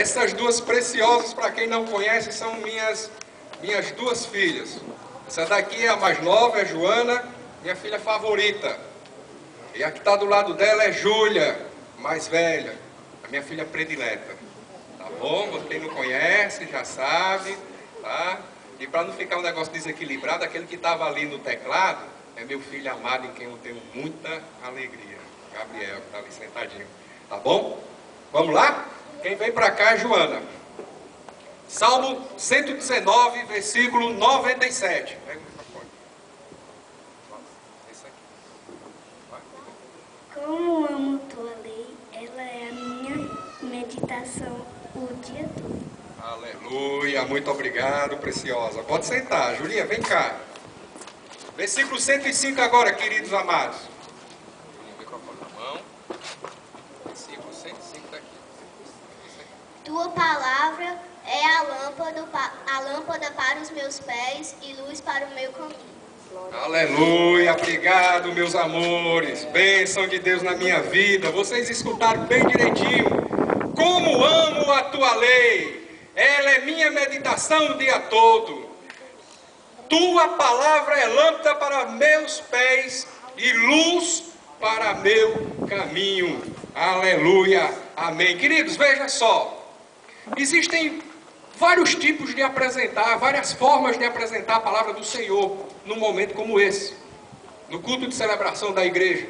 Essas duas preciosas, para quem não conhece, são minhas duas filhas. Essa daqui é a mais nova, é a Joana, minha filha favorita. E a que está do lado dela é Júlia, mais velha, a minha filha predileta. Tá bom? Quem não conhece já sabe, tá? E para não ficar um negócio desequilibrado, aquele que estava ali no teclado é meu filho amado, em quem eu tenho muita alegria. Gabriel, que está ali sentadinho. Tá bom? Vamos lá? Quem vem para cá é Joana. Salmo 119, versículo 97. Pega o microfone. Esse aqui. Como amo tua lei, ela é a minha meditação o dia todo. Aleluia, muito obrigado, preciosa. Pode sentar, Julinha, vem cá. Versículo 105 agora, queridos amados. Julinha, o microfone na mão. Versículo 105 daqui. Tua palavra é a lâmpada para os meus pés e luz para o meu caminho. Aleluia, obrigado, meus amores. Bênção de Deus na minha vida. Vocês escutaram bem direitinho. Como amo a tua lei. Ela é minha meditação o dia todo. Tua palavra é lâmpada para meus pés e luz para meu caminho. Aleluia, amém. Queridos, veja só. Existem vários tipos de apresentar, várias formas de apresentar a palavra do Senhor num momento como esse, no culto de celebração da igreja.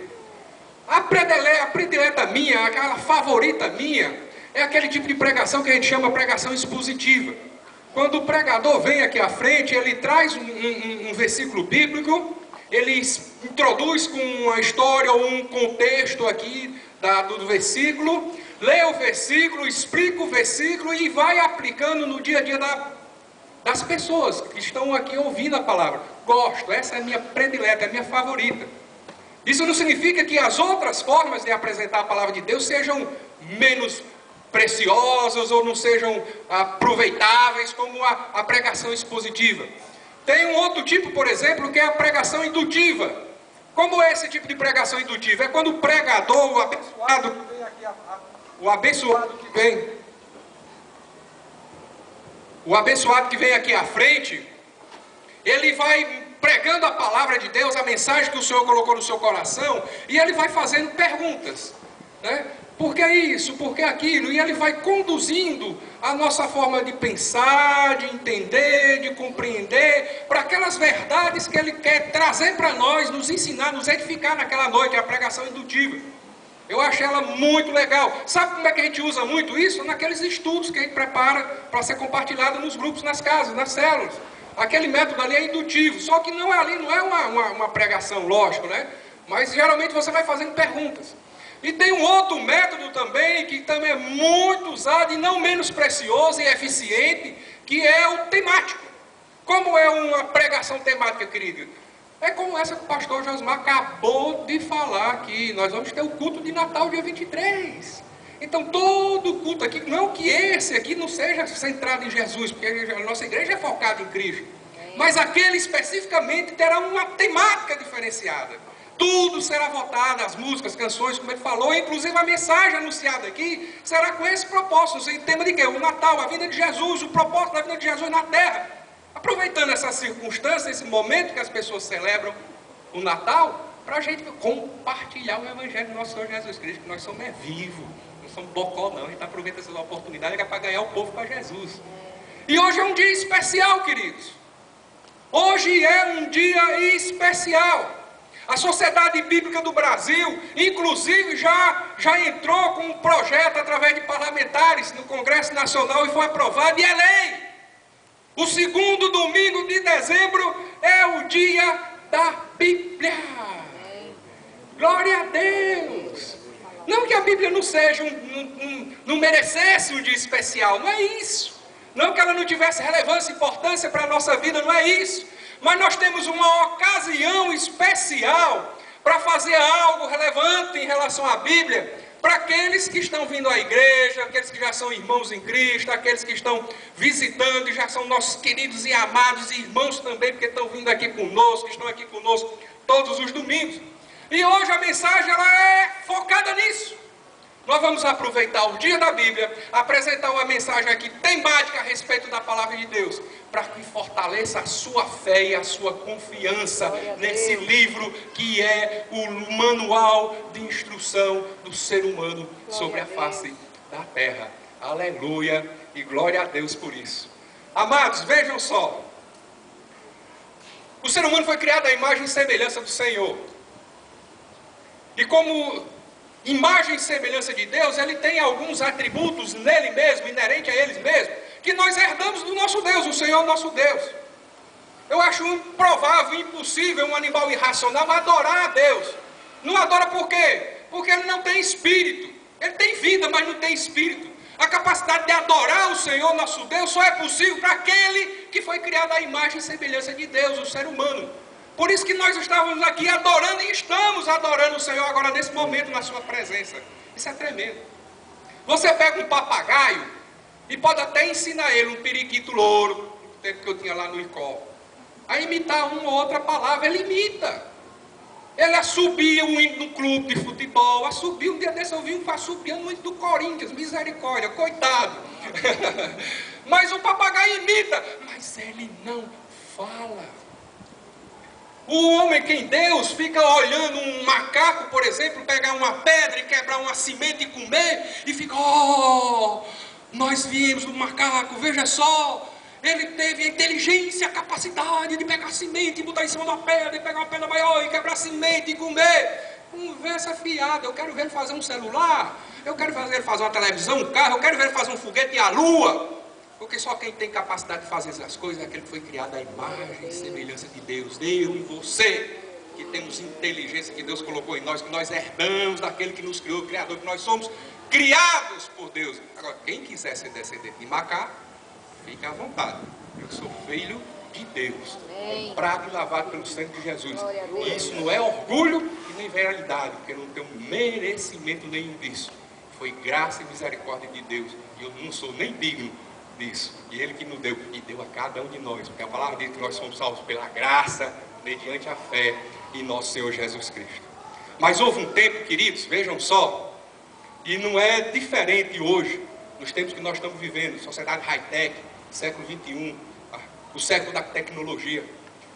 A predileta minha, aquela favorita minha, é aquele tipo de pregação que a gente chama pregação expositiva. Quando o pregador vem aqui à frente, ele traz um versículo bíblico, ele introduz com uma história ou um contexto aqui do versículo, lê o versículo, explica o versículo e vai aplicando no dia a dia das pessoas que estão aqui ouvindo a palavra. Gosto, essa é a minha predileta, é a minha favorita. Isso não significa que as outras formas de apresentar a palavra de Deus sejam menos preciosas ou não sejam aproveitáveis como a pregação expositiva. Tem um outro tipo, por exemplo, que é a pregação indutiva. Como é esse tipo de pregação indutiva? É quando o pregador, o abençoado que vem aqui, o abençoado que vem aqui à frente, ele vai pregando a palavra de Deus, a mensagem que o Senhor colocou no seu coração, e ele vai fazendo perguntas, né? Por que isso? Por que aquilo? E ele vai conduzindo a nossa forma de pensar, de entender, de compreender, para aquelas verdades que ele quer trazer para nós, nos ensinar, nos edificar naquela noite, a pregação indutiva. Eu acho ela muito legal. Sabe como é que a gente usa muito isso? Naqueles estudos que a gente prepara para ser compartilhado nos grupos, nas casas, nas células. Aquele método ali é indutivo, só que não é uma pregação, lógico, né? Mas geralmente você vai fazendo perguntas. E tem um outro método também, que também é muito usado e não menos precioso e eficiente, que é o temático. Como é uma pregação temática, querido? É como essa que o pastor Josmar acabou de falar aqui. Nós vamos ter o culto de Natal dia 23. Então todo culto aqui, não que esse aqui não seja centrado em Jesus, porque a nossa igreja é focada em Cristo. Mas aquele especificamente terá uma temática diferenciada. Tudo será votado, as músicas, canções, como ele falou, inclusive a mensagem anunciada aqui será com esse propósito. O tema de quê? O Natal, a vinda de Jesus, o propósito da vinda de Jesus na terra. Aproveitando essa circunstância, esse momento que as pessoas celebram o Natal, para a gente compartilhar o Evangelho do nosso Senhor Jesus Cristo, que nós somos vivos, não somos bocó não, a gente aproveita essas oportunidades que é para ganhar o povo para Jesus. E hoje é um dia especial, queridos. Hoje é um dia especial. A Sociedade Bíblica do Brasil, inclusive, já entrou com um projeto através de parlamentares no Congresso Nacional e foi aprovado e é lei. O segundo domingo de dezembro é o dia da Bíblia. Glória a Deus. Não que a Bíblia não seja não merecesse um dia especial, não é isso. Não que ela não tivesse relevância e importância para a nossa vida, não é isso. Mas nós temos uma ocasião especial para fazer algo relevante em relação à Bíblia, para aqueles que estão vindo à igreja, aqueles que já são irmãos em Cristo, aqueles que estão visitando e já são nossos queridos e amados irmãos também, porque estão vindo aqui conosco, estão aqui conosco todos os domingos. E hoje a mensagem ela é focada nisso. Nós vamos aproveitar o dia da Bíblia, apresentar uma mensagem aqui temática a respeito da palavra de Deus, para que fortaleça a sua fé e a sua confiança nesse livro que é o manual de instrução do ser humano sobre a face da terra. Aleluia e glória a Deus por isso. Amados, vejam só. O ser humano foi criado à imagem e semelhança do Senhor. E como imagem e semelhança de Deus, ele tem alguns atributos nele mesmo, inerente a eles mesmos, que nós herdamos do nosso Deus, o Senhor nosso Deus. Eu acho improvável, impossível um animal irracional adorar a Deus. Não adora por quê? Porque ele não tem espírito. Ele tem vida, mas não tem espírito. A capacidade de adorar o Senhor nosso Deus só é possível para aquele que foi criado à imagem e semelhança de Deus, o ser humano. Por isso que nós estávamos aqui adorando e estamos adorando o Senhor agora nesse momento na sua presença. Isso é tremendo. Você pega um papagaio e pode até ensinar ele um periquito louro, no tempo que eu tinha lá no ICOL, a imitar uma ou outra palavra. Ele imita. Ele assobia um hino no clube de futebol, assobia, um dia desse eu vi um assobiando muito do Corinthians, misericórdia, coitado. Mas o papagaio imita, mas ele não fala. O homem que em Deus fica olhando um macaco, por exemplo, pegar uma pedra e quebrar uma semente e comer, e fica, oh, nós viemos do macaco, veja só, ele teve a inteligência, a capacidade de pegar semente e botar em cima da pedra, e pegar uma pedra maior e quebrar semente e comer. Conversa fiada. Eu quero ver ele fazer um celular, eu quero ver ele fazer uma televisão, um carro, eu quero ver ele fazer um foguete e a lua. Porque só quem tem capacidade de fazer essas coisas é aquele que foi criado à imagem e semelhança de Deus. Eu e você, que temos inteligência que Deus colocou em nós, que nós herdamos daquele que nos criou, o Criador, que nós somos criados por Deus. Agora, quem quiser ser descendente de macaco, fique à vontade. Eu sou filho de Deus, comprado e lavado pelo sangue de Jesus. E isso não é orgulho e nem realidade, porque eu não tenho merecimento nenhum disso. Foi graça e misericórdia de Deus. E eu não sou nem digno disso. E Ele que nos deu, e deu a cada um de nós. Porque a palavra diz que nós somos salvos pela graça, mediante a fé em nosso Senhor Jesus Cristo. Mas houve um tempo, queridos, vejam só, e não é diferente hoje, nos tempos que nós estamos vivendo, sociedade high-tech, século XXI, o século da tecnologia.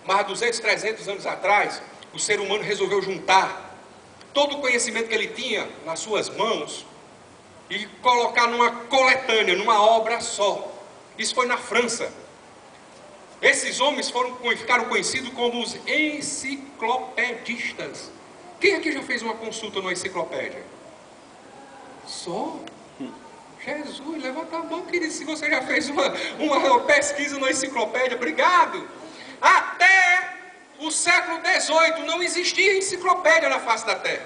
Mas 200, 300 anos atrás, o ser humano resolveu juntar todo o conhecimento que ele tinha nas suas mãos e colocar numa coletânea, numa obra só. Isso foi na França. Esses homens ficaram conhecidos como os enciclopedistas. Quem aqui já fez uma consulta numa enciclopédia? Só? Jesus, levanta a mão, querido, se você já fez uma pesquisa na enciclopédia. Obrigado. Até o século XVIII não existia enciclopédia na face da Terra.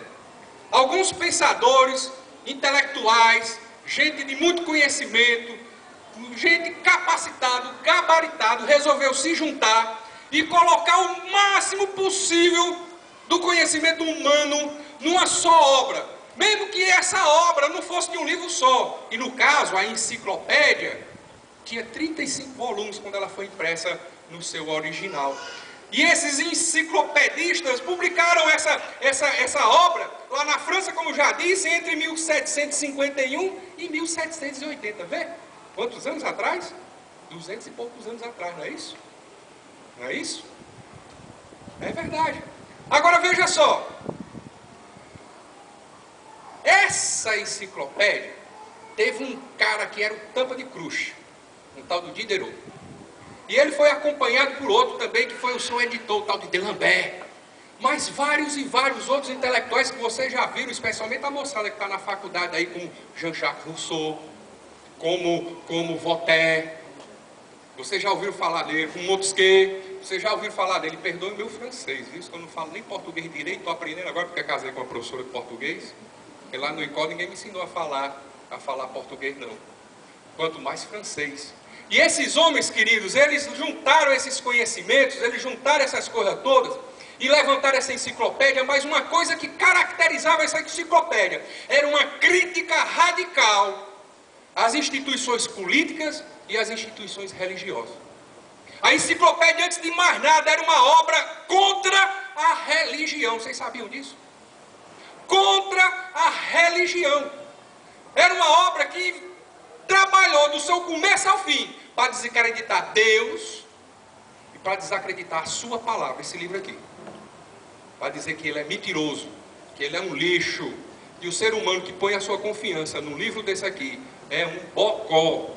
Alguns pensadores, intelectuais, gente de muito conhecimento, gente capacitada, gabaritado, resolveu se juntar e colocar o máximo possível do conhecimento humano numa só obra, mesmo que essa obra não fosse de um livro só. E no caso, a enciclopédia tinha 35 volumes quando ela foi impressa no seu original. E esses enciclopedistas publicaram essa obra lá na França, como já disse, entre 1751 e 1780. Vê? Quantos anos atrás? 200 e poucos anos atrás, não é isso? Não é isso? É verdade. Agora veja só. Essa enciclopédia teve um cara que era o tampa de crush, um tal do Diderot. E ele foi acompanhado por outro também, que foi o seu editor, o tal de D'Alembert. Mas vários e vários outros intelectuais que vocês já viram, especialmente a moçada que está na faculdade aí, como Jean-Jacques Rousseau, como Voltaire. Vocês já ouviram falar dele, como Montesquieu. Vocês já ouviram falar dele. Perdoe meu francês, viu? Eu não falo nem português direito, estou aprendendo agora porque casei com uma professora de português. Porque lá no ICOL ninguém me ensinou a falar português não. Quanto mais francês. E esses homens, queridos, eles juntaram esses conhecimentos, eles juntaram essas coisas todas e levantaram essa enciclopédia, mas uma coisa que caracterizava essa enciclopédia era uma crítica radical às instituições políticas e às instituições religiosas. A enciclopédia, antes de mais nada, era uma obra contra a religião. Vocês sabiam disso? Contra a religião. Era uma obra que trabalhou do seu começo ao fim para desacreditar Deus e para desacreditar a sua palavra, esse livro aqui. Para dizer que ele é mentiroso, que ele é um lixo. E o ser humano que põe a sua confiança num livro desse aqui é um bocó,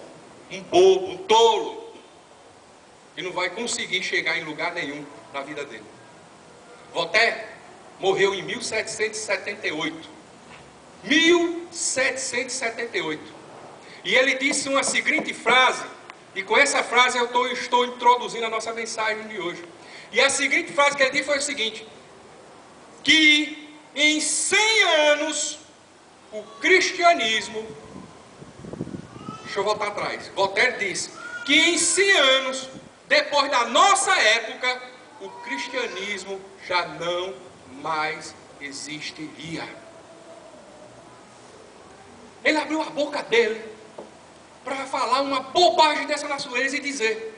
um bobo, um tolo, que não vai conseguir chegar em lugar nenhum na vida dele. Voltaire morreu em 1778. 1778. E ele disse uma seguinte frase, e com essa frase eu estou introduzindo a nossa mensagem de hoje. E a seguinte frase que ele disse foi o seguinte: que em 100 anos o cristianismo, deixa eu voltar atrás, Voltaire disse que em 100 anos depois da nossa época o cristianismo já não mais existiria. Ele abriu a boca dele para falar uma bobagem dessa natureza e dizer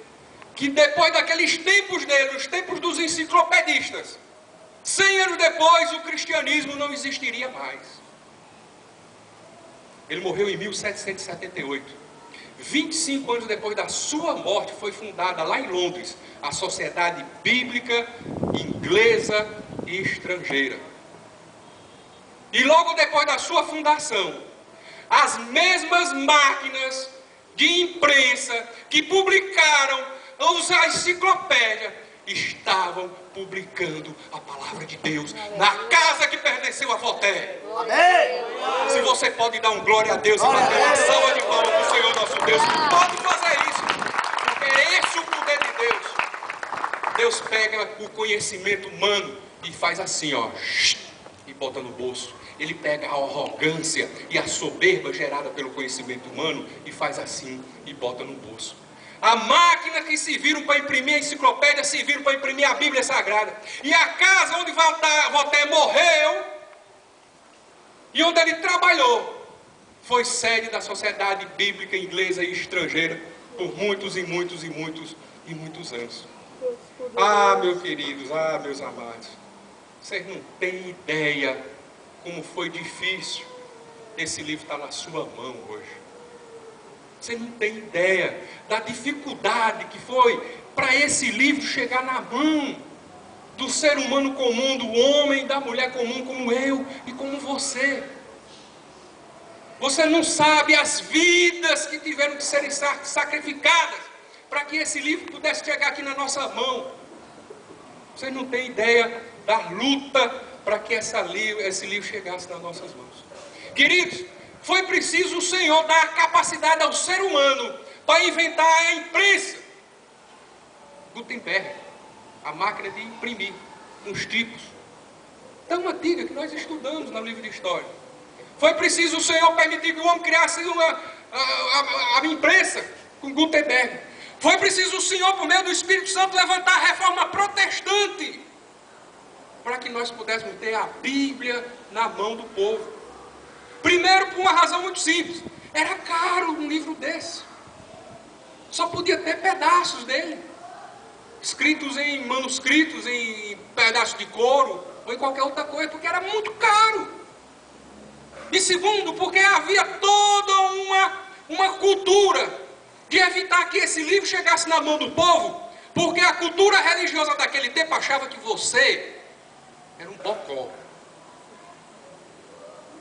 que depois daqueles tempos dele, os tempos dos enciclopedistas, 100 anos depois o cristianismo não existiria mais. Ele morreu em 1778. 25 anos depois da sua morte foi fundada lá em Londres a Sociedade Bíblica Inglesa e Estrangeira. E logo depois da sua fundação, as mesmas máquinas de imprensa que publicaram a enciclopédia estavam publicando a palavra de Deus na casa que pertenceu a Voltaire. Amém. Se você pode dar um glória a Deus e bater uma salva de palmas para o Senhor nosso Deus, pode fazer isso, porque é esse o poder de Deus. Deus pega o conhecimento humano e faz assim, ó, e bota no bolso. Ele pega a arrogância e a soberba gerada pelo conhecimento humano e faz assim e bota no bolso. A máquina que serviram para imprimir a enciclopédia, serviram para imprimir a Bíblia Sagrada. E a casa onde Voltaire morreu e onde ele trabalhou foi sede da Sociedade Bíblica Inglesa e Estrangeira por muitos e muitos e muitos e muitos anos. Ah, meus queridos, ah, meus amados, vocês não têm ideia como foi difícil esse livro estar na sua mão hoje. Você não tem ideia da dificuldade que foi para esse livro chegar na mão do ser humano comum, do homem, da mulher comum como eu e como você. Você não sabe as vidas que tiveram que serem sacrificadas para que esse livro pudesse chegar aqui na nossa mão. Você não tem ideia da luta para que esse livro chegasse nas nossas mãos. Queridos, foi preciso o Senhor dar a capacidade ao ser humano para inventar a imprensa. Gutenberg, a máquina de imprimir, uns tipos tão antiga que nós estudamos no livro de história. Foi preciso o Senhor permitir que o homem criasse a imprensa com Gutenberg. Foi preciso o Senhor, por meio do Espírito Santo, levantar a reforma protestante para que nós pudéssemos ter a Bíblia na mão do povo. Primeiro, por uma razão muito simples: era caro um livro desse. Só podia ter pedaços dele, escritos em manuscritos, em pedaços de couro, ou em qualquer outra coisa, porque era muito caro. E segundo, porque havia toda uma cultura de evitar que esse livro chegasse na mão do povo, porque a cultura religiosa daquele tempo achava que você era um bocó.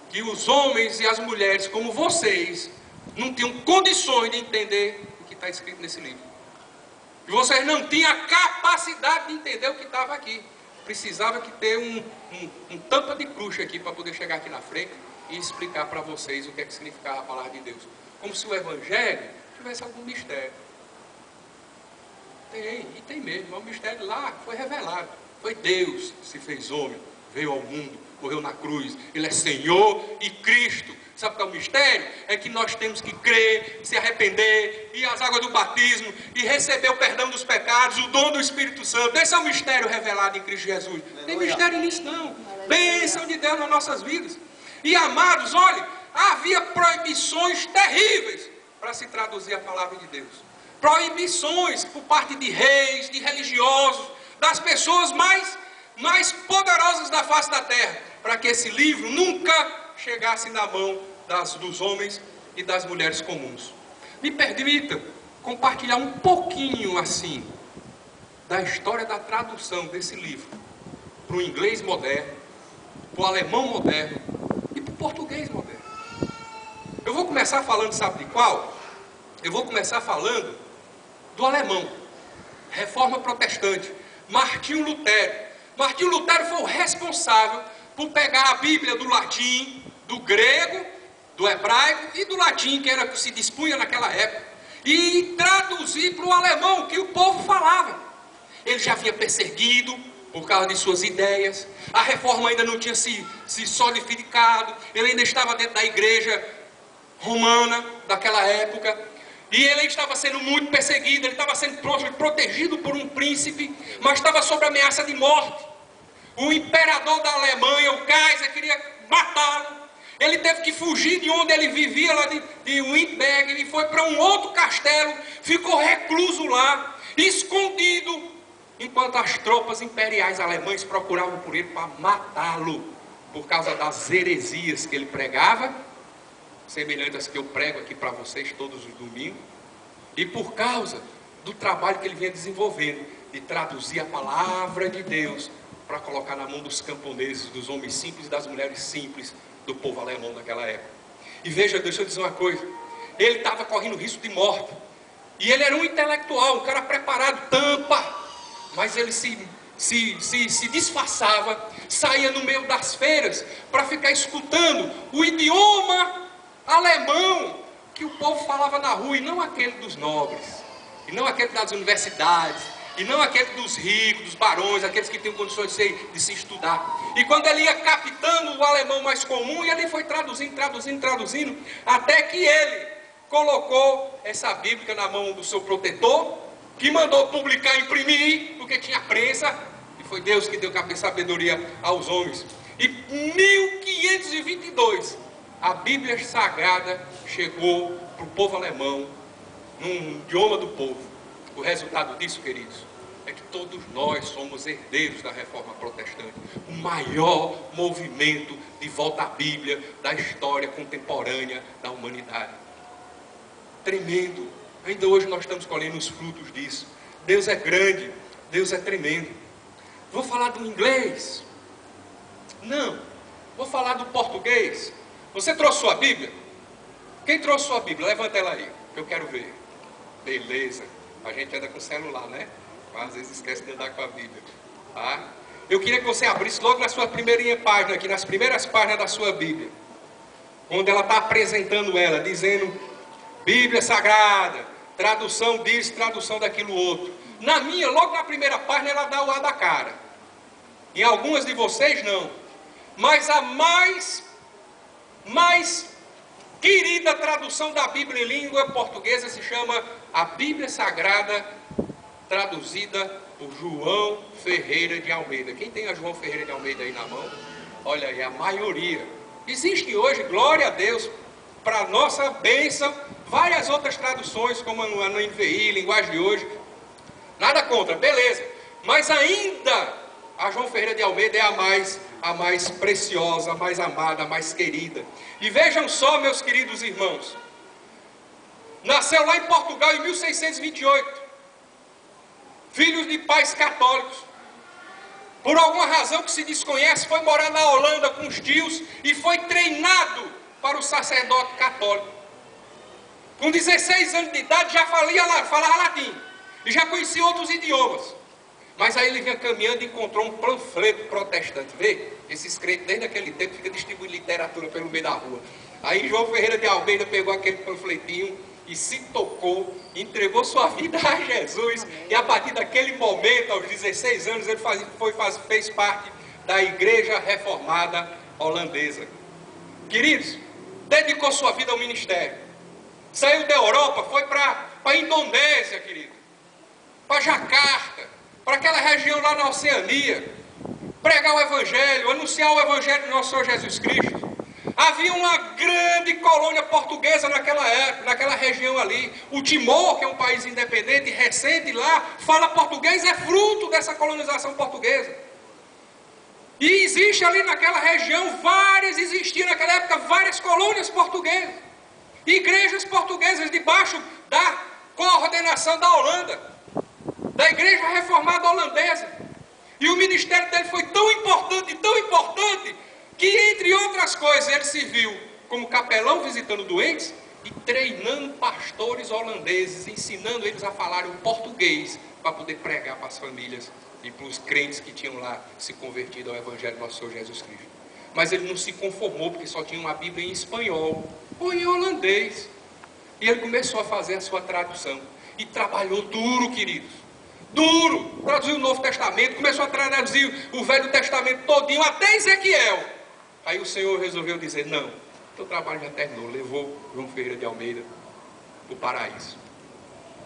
Que os homens e as mulheres como vocês não tinham condições de entender o que está escrito nesse livro. Que vocês não tinham a capacidade de entender o que estava aqui. Precisava que ter um tampa de crush aqui para poder chegar aqui na frente e explicar para vocês o que é que significava a palavra de Deus. Como se o Evangelho tivesse algum mistério. Tem, e tem mesmo. O mistério lá foi revelado. Foi Deus que se fez homem, veio ao mundo, morreu na cruz. Ele é Senhor e Cristo. Sabe qual é o mistério? É que nós temos que crer, se arrepender, ir às águas do batismo e receber o perdão dos pecados, o dom do Espírito Santo. Esse é o mistério revelado em Cristo Jesus. Não tem mistério nisso não. Bênção de Deus nas nossas vidas. E amados, olhe, havia proibições terríveis para se traduzir a palavra de Deus. Proibições por parte de reis, de religiosos, das pessoas mais poderosas da face da terra, para que esse livro nunca chegasse na mão dos homens e das mulheres comuns. Me permita compartilhar um pouquinho assim da história da tradução desse livro para o inglês moderno, para o alemão moderno e para o português moderno. Eu vou começar falando, sabe de qual? Eu vou começar falando do alemão, Reforma Protestante, Martinho Lutero. Martinho Lutero foi o responsável por pegar a Bíblia do latim, do grego, do hebraico e do latim, que era o que se dispunha naquela época, e traduzir para o alemão, que o povo falava. Ele já havia perseguido por causa de suas ideias, a reforma ainda não tinha se solidificado, ele ainda estava dentro da igreja romana daquela época, e ele estava sendo muito perseguido, ele estava sendo protegido por um príncipe, mas estava sob ameaça de morte. O imperador da Alemanha, o Kaiser, queria matá-lo. Ele teve que fugir de onde ele vivia, lá de Wittenberg, e foi para um outro castelo, ficou recluso lá, escondido, enquanto as tropas imperiais alemães procuravam por ele para matá-lo, por causa das heresias que ele pregava, semelhantes às que eu prego aqui para vocês todos os domingos, e por causa do trabalho que ele vinha desenvolvendo, de traduzir a palavra de Deus, para colocar na mão dos camponeses, dos homens simples e das mulheres simples, do povo alemão daquela época. E veja, deixa eu dizer uma coisa, ele estava correndo risco de morte, e ele era um intelectual, um cara preparado, tampa, mas ele se disfarçava, saía no meio das feiras, para ficar escutando o idioma alemão que o povo falava na rua, e não aquele dos nobres, e não aquele das universidades, e não aquele dos ricos, dos barões, aqueles que tinham condições de se estudar. E quando ele ia captando o alemão mais comum, e ele foi traduzindo, até que ele colocou essa Bíblia na mão do seu protetor, que mandou publicar, imprimir, porque tinha prensa, e foi Deus que deu sabedoria aos homens. E em 1522, a Bíblia Sagrada chegou para o povo alemão, num idioma do povo. O resultado disso, queridos, é que todos nós somos herdeiros da Reforma Protestante, o maior movimento de volta à Bíblia da história contemporânea da humanidade. Tremendo. Ainda hoje nós estamos colhendo os frutos disso. Deus é grande, Deus é tremendo. Vou falar do inglês? Não. Vou falar do português. Você trouxe sua Bíblia? Quem trouxe sua Bíblia? Levanta ela aí, que eu quero ver. Beleza. A gente anda com celular, né? Às vezes esquece de andar com a Bíblia. Tá? Eu queria que você abrisse logo na sua primeirinha página, aqui nas primeiras páginas da sua Bíblia, onde ela está apresentando ela, dizendo Bíblia Sagrada, tradução disso, tradução daquilo outro. Na minha, logo na primeira página, ela dá o ar da cara. Em algumas de vocês, não. Mas a mais querida tradução da Bíblia em língua portuguesa se chama a Bíblia Sagrada, traduzida por João Ferreira de Almeida. Quem tem a João Ferreira de Almeida aí na mão? Olha aí, a maioria. Existe hoje, glória a Deus, para nossa bênção, várias outras traduções, como a NVI, linguagem de hoje. Nada contra, beleza. Mas ainda a João Ferreira de Almeida é a mais preciosa, a mais amada, a mais querida. E vejam só, meus queridos irmãos, nasceu lá em Portugal em 1628, filhos de pais católicos. Por alguma razão que se desconhece, foi morar na Holanda com os tios e foi treinado para o sacerdote católico. Com 16 anos de idade já falava latim e já conhecia outros idiomas. Mas aí ele vinha caminhando e encontrou um panfleto protestante. Vê? Esses crentes desde aquele tempo ficam distribuindo literatura pelo meio da rua. Aí João Ferreira de Almeida pegou aquele panfletinho e se tocou, entregou sua vida a Jesus. E a partir daquele momento, aos 16 anos, ele fez parte da Igreja Reformada Holandesa. Queridos, dedicou sua vida ao ministério. Saiu da Europa, foi para a Indonésia, querido, para Jacarta, para aquela região lá na Oceania, pregar o Evangelho, anunciar o Evangelho do nosso Senhor Jesus Cristo. Havia uma grande colônia portuguesa naquela época, naquela região ali. O Timor, que é um país independente, recente lá, fala português, é fruto dessa colonização portuguesa. E existe ali naquela região existiam naquela época várias colônias portuguesas, igrejas portuguesas debaixo da coordenação da Holanda, da Igreja Reformada Holandesa. E o ministério dele foi tão importante, que entre outras coisas ele serviu como capelão visitando doentes e treinando pastores holandeses, ensinando eles a falar o português para poder pregar para as famílias e para os crentes que tinham lá se convertido ao Evangelho do nosso Senhor Jesus Cristo. Mas ele não se conformou, porque só tinha uma Bíblia em espanhol ou em holandês. E ele começou a fazer a sua tradução. E trabalhou duro, queridos. Duro! Traduziu o Novo Testamento, começou a traduzir o Velho Testamento todinho, até Ezequiel. Aí o Senhor resolveu dizer, não, teu trabalho já terminou. Levou João Ferreira de Almeida para o paraíso.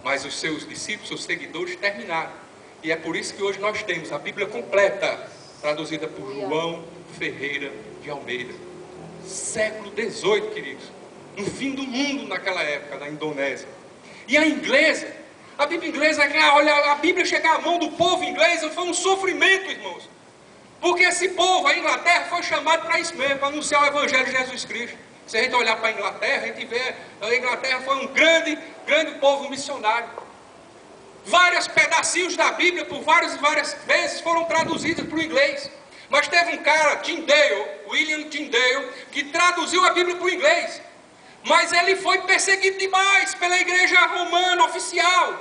Mas os seus discípulos, seus seguidores terminaram. E é por isso que hoje nós temos a Bíblia completa, traduzida por João Ferreira de Almeida. Século XVIII, queridos. No fim do mundo naquela época, na Indonésia. E a inglesa, a Bíblia inglesa, olha, a Bíblia chegar à mão do povo inglês foi um sofrimento, irmãos. Porque esse povo, a Inglaterra, foi chamado para isso mesmo, para anunciar o Evangelho de Jesus Cristo. Se a gente olhar para a Inglaterra, a gente vê, a Inglaterra foi um grande povo missionário. Vários pedacinhos da Bíblia, por várias vezes, foram traduzidos para o inglês. Mas teve um cara, William Tyndale, que traduziu a Bíblia para o inglês. Mas ele foi perseguido demais pela igreja romana oficial.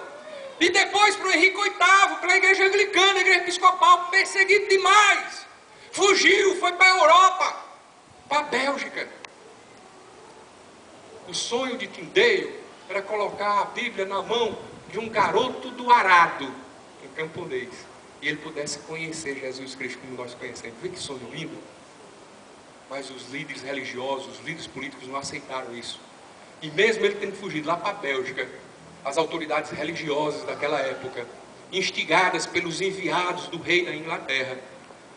E depois para o Henrique VIII, pela igreja anglicana, a igreja episcopal, perseguido demais. Fugiu, foi para a Europa, para a Bélgica. O sonho de Tyndale era colocar a Bíblia na mão de um garoto do arado, em camponês, e ele pudesse conhecer Jesus Cristo como nós conhecemos. Vê que sonho lindo. Mas os líderes religiosos, os líderes políticos não aceitaram isso. E mesmo ele tendo fugido lá para a Bélgica, as autoridades religiosas daquela época, instigadas pelos enviados do rei da Inglaterra,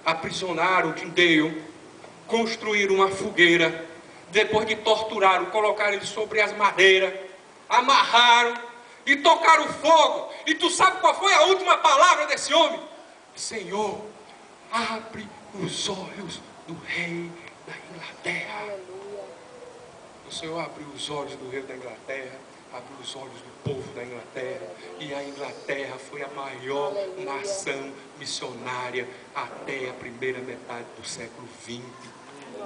aprisionaram Tyndale, construíram uma fogueira, depois de torturá-lo, colocaram ele sobre as madeiras, amarraram e tocaram fogo. E tu sabe qual foi a última palavra desse homem? Senhor, abre os olhos do rei da Inglaterra. Aleluia. O Senhor abriu os olhos do rei da Inglaterra, abriu os olhos do povo da Inglaterra, e a Inglaterra foi a maior nação missionária até a primeira metade do século XX.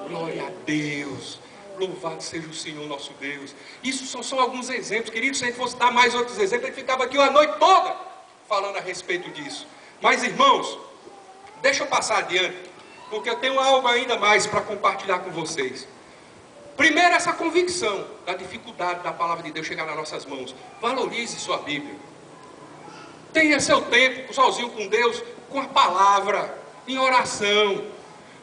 Glória a Deus. Louvado seja o Senhor nosso Deus. Isso só são alguns exemplos, queridos. Se a gente fosse dar mais outros exemplos, a gente ficava aqui a noite toda falando a respeito disso. Mas, irmãos, deixa eu passar adiante, porque eu tenho algo ainda mais para compartilhar com vocês. Primeiro, essa convicção da dificuldade da palavra de Deus chegar nas nossas mãos. Valorize sua Bíblia. Tenha seu tempo sozinho com Deus, com a palavra, em oração.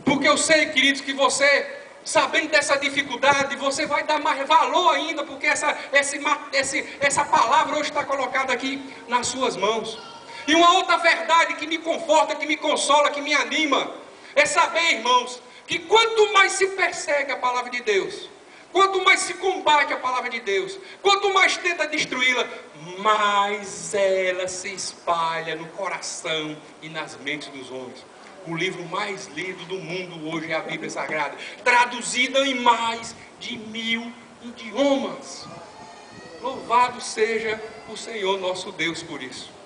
Porque eu sei, queridos, que você, sabendo dessa dificuldade, você vai dar mais valor ainda, porque essa palavra hoje está colocada aqui nas suas mãos. E uma outra verdade que me conforta, que me consola, que me anima, é saber, irmãos, que quanto mais se persegue a palavra de Deus, quanto mais se combate a palavra de Deus, quanto mais tenta destruí-la, mais ela se espalha no coração e nas mentes dos homens. O livro mais lido do mundo hoje é a Bíblia Sagrada, traduzida em mais de 1000 idiomas. Louvado seja o Senhor nosso Deus por isso.